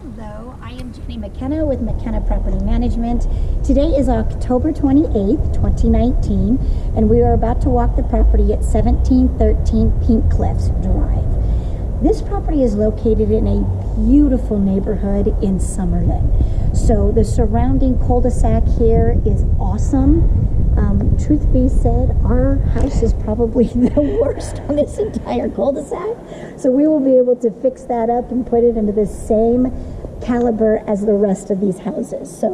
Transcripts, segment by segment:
Hello, I am Jenny McKenna with McKenna Property Management. Today is October 28th, 2019, and we are about to walk the property at 1713 Pink Cliffs Drive. This property is located in a beautiful neighborhood in Summerlin. So the surrounding cul-de-sac here is awesome. Truth be said, our house is probably the worst on this entire cul-de-sac. So we will be able to fix that up and put it into the same caliber as the rest of these houses. So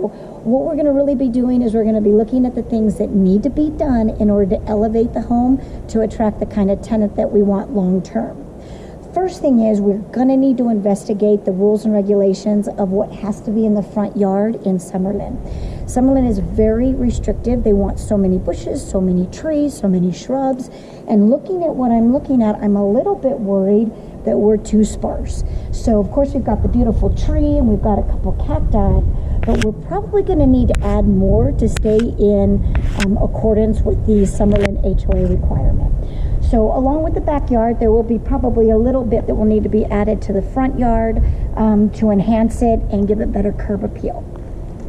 what we're going to really be doing is we're going to be looking at the things that need to be done in order to elevate the home to attract the kind of tenant that we want long term. First thing is we're going to need to investigate the rules and regulations of what has to be in the front yard in Summerlin. Summerlin is very restrictive. They want so many bushes, so many trees, so many shrubs. And looking at what I'm looking at, I'm a little bit worried that we're too sparse. So of course we've got the beautiful tree and we've got a couple cacti, but we're probably going to need to add more to stay in accordance with the Summerlin HOA requirement. So along with the backyard, there will be probably a little bit that will need to be added to the front yard to enhance it and give it better curb appeal.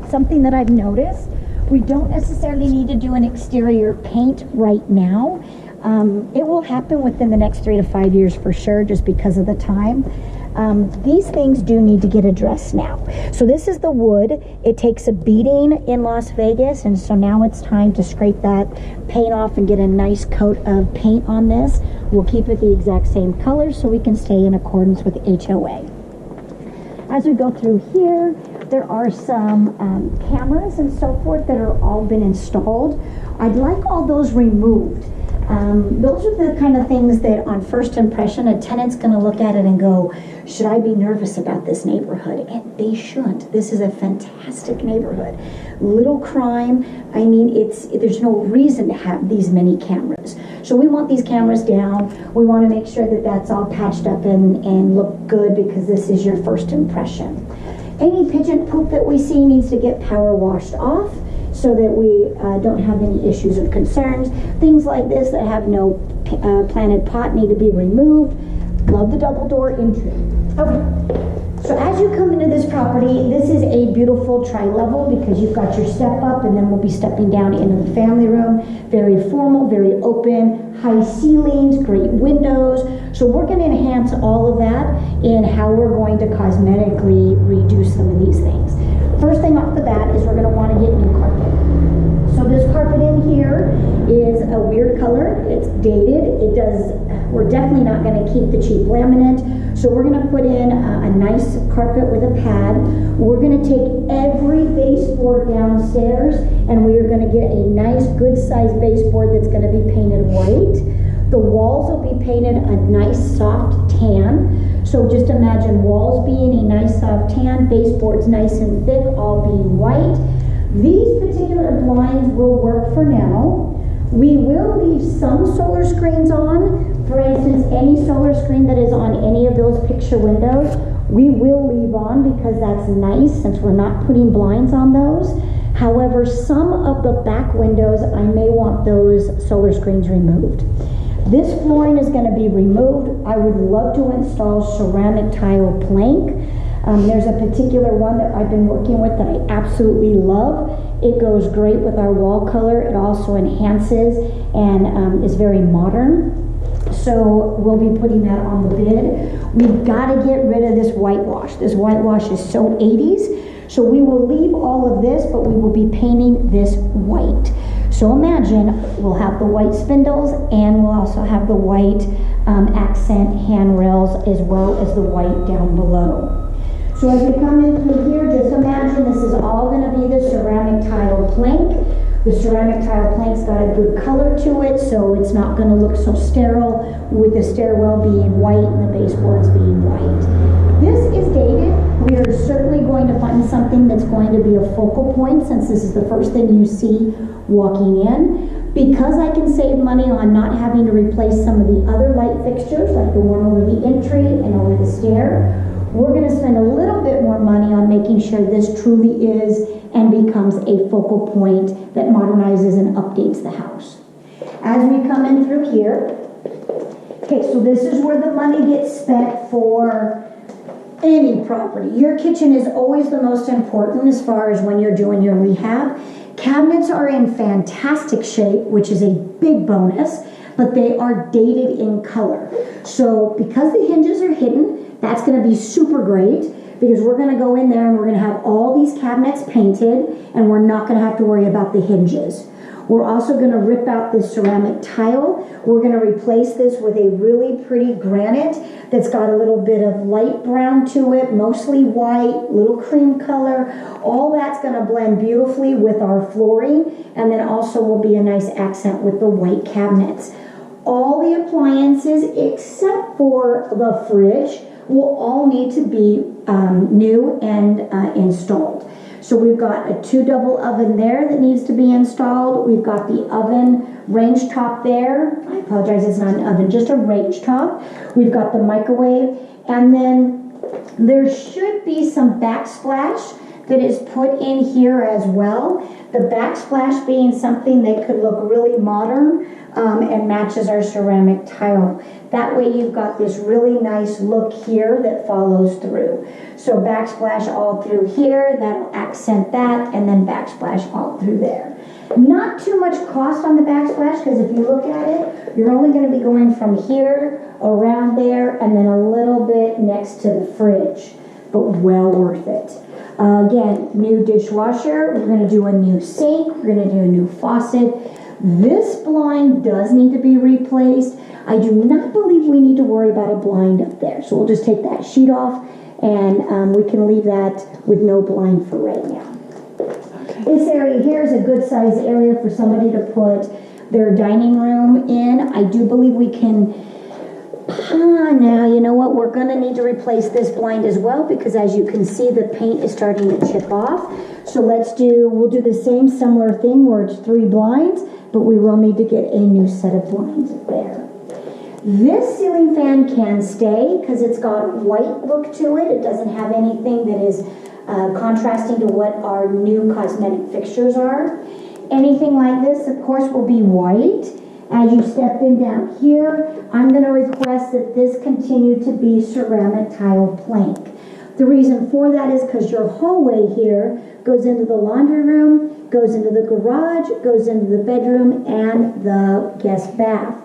Something that I've noticed, we don't necessarily need to do an exterior paint right now. It will happen within the next 3 to 5 years for sure, just because of the time. These things do need to get addressed now. So this is the wood. It takes a beating in Las Vegas, and so now it's time to scrape that paint off and get a nice coat of paint on this. We'll keep it the exact same color so we can stay in accordance with HOA. As we go through here, there are some cameras and so forth that are all been installed. I'd like all those removed. Those are the kind of things that on first impression, a tenant's going to look at it and go, should I be nervous about this neighborhood? And they shouldn't. This is a fantastic neighborhood. Little crime. I mean, there's no reason to have these many cameras. So we want these cameras down. We want to make sure that that's all patched up and look good, because this is your first impression. Any pigeon poop that we see needs to get power washed off, so that we don't have any issues or concerns. Things like this that have no planted pot need to be removed. Love the double door entry. Okay, so as you come into this property, this is a beautiful tri-level because you've got your step up, and then we'll be stepping down into the family room. Very formal, very open, high ceilings, great windows. So we're going to enhance all of that in how we're going to cosmetically redo some of these things. First thing off the bat is we're going to want to get new carpet. So this carpet in here is a weird color. It's dated. We're definitely not going to keep the cheap laminate. So we're going to put in a nice carpet with a pad. We're going to take every baseboard downstairs, and we are going to get a nice good sized baseboard that's going to be painted white. The walls will be painted a nice soft tan. So just imagine walls being a nice soft tan, baseboards nice and thick, all being white. These particular blinds will work for now. We will leave some solar screens on. For instance, any solar screen that is on any of those picture windows, we will leave on because that's nice since we're not putting blinds on those. However, some of the back windows, I may want those solar screens removed. This flooring is going to be removed. I would love to install ceramic tile plank. There's a particular one that I've been working with that I absolutely love. It goes great with our wall color. It also enhances and is very modern. So we'll be putting that on the bid. We've got to get rid of this whitewash. This whitewash is so 80s. So we will leave all of this, but we will be painting this white. So imagine we'll have the white spindles, and we'll also have the white accent handrails, as well as the white down below. So as we come in through here, just imagine this is all going to be the ceramic tile plank. The ceramic tile plank's got a good color to it, so it's not going to look so sterile with the stairwell being white and the baseboards being white. This is dated. We are certainly going to find something that's going to be a focal point, since this is the first thing you see walking in. Because I can save money on not having to replace some of the other light fixtures, like the one over the entry and over the stair, we're going to spend a little bit more money on making sure this truly is and becomes a focal point that modernizes and updates the house. As we come in through here, okay, so this is where the money gets spent for any property. Your kitchen is always the most important as far as when you're doing your rehab. Cabinets are in fantastic shape, which is a big bonus, but they are dated in color. So because the hinges are hidden, that's going to be super great, because we're going to go in there and we're going to have all these cabinets painted, and we're not going to have to worry about the hinges. We're also going to rip out this ceramic tile. We're going to replace this with a really pretty granite that's got a little bit of light brown to it, mostly white, little cream color. All that's going to blend beautifully with our flooring, and then also will be a nice accent with the white cabinets. All the appliances except for the fridge will all need to be new and installed. So we've got a 2 double oven there that needs to be installed. We've got the oven range top there. I apologize, it's not an oven, just a range top. We've got the microwave, and then there should be some backsplash that is put in here as well. The backsplash being something that could look really modern and matches our ceramic tile. That way you've got this really nice look here that follows through. So backsplash all through here, that'll accent that, and then backsplash all through there. Not too much cost on the backsplash, because if you look at it, you're only going to be going from here, around there, and then a little bit next to the fridge, but well worth it. Again, new dishwasher, we're going to do a new sink, we're going to do a new faucet. This blind does need to be replaced. I do not believe we need to worry about a blind up there, so we'll just take that sheet off, and we can leave that with no blind for right now. Okay. This area here is a good size area for somebody to put their dining room in. I do believe we can. Now, you know what? We're going to need to replace this blind as well, because as you can see, the paint is starting to chip off. So we'll do the same similar thing where it's 3 blinds, but we will need to get a new set of blinds there. This ceiling fan can stay because it's got a white look to it. It doesn't have anything that is contrasting to what our new cosmetic fixtures are. Anything like this, of course, will be white. As you step in down here, I'm going to request that this continue to be ceramic tile plank. The reason for that is because your hallway here goes into the laundry room, goes into the garage, goes into the bedroom, and the guest bath.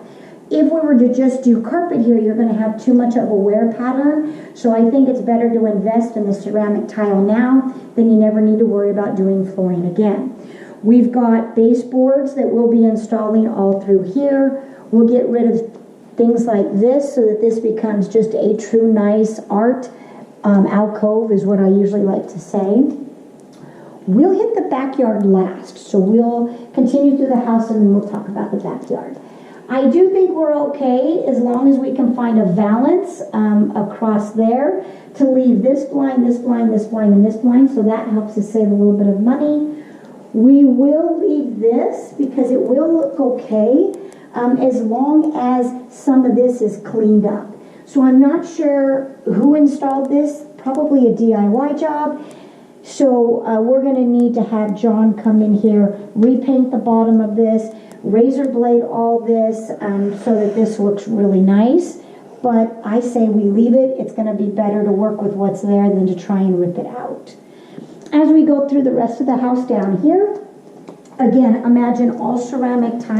If we were to just do carpet here, you're going to have too much of a wear pattern. So I think it's better to invest in the ceramic tile now, then you never need to worry about doing flooring again. We've got baseboards that we'll be installing all through here. We'll get rid of things like this so that this becomes just a true nice art alcove is what I usually like to say. We'll hit the backyard last, so we'll continue through the house and then we'll talk about the backyard. I do think we're okay as long as we can find a balance across there to leave this blind, this blind, this blind, and this blind, so that helps us save a little bit of money. We will leave this because it will look okay as long as some of this is cleaned up. So I'm not sure who installed this, probably a DIY job. So we're going to need to have John come in here, repaint the bottom of this, razor blade all this so that this looks really nice. But I say we leave it. It's going to be better to work with what's there than to try and rip it out. As we go through the rest of the house down here, again, imagine all ceramic tile.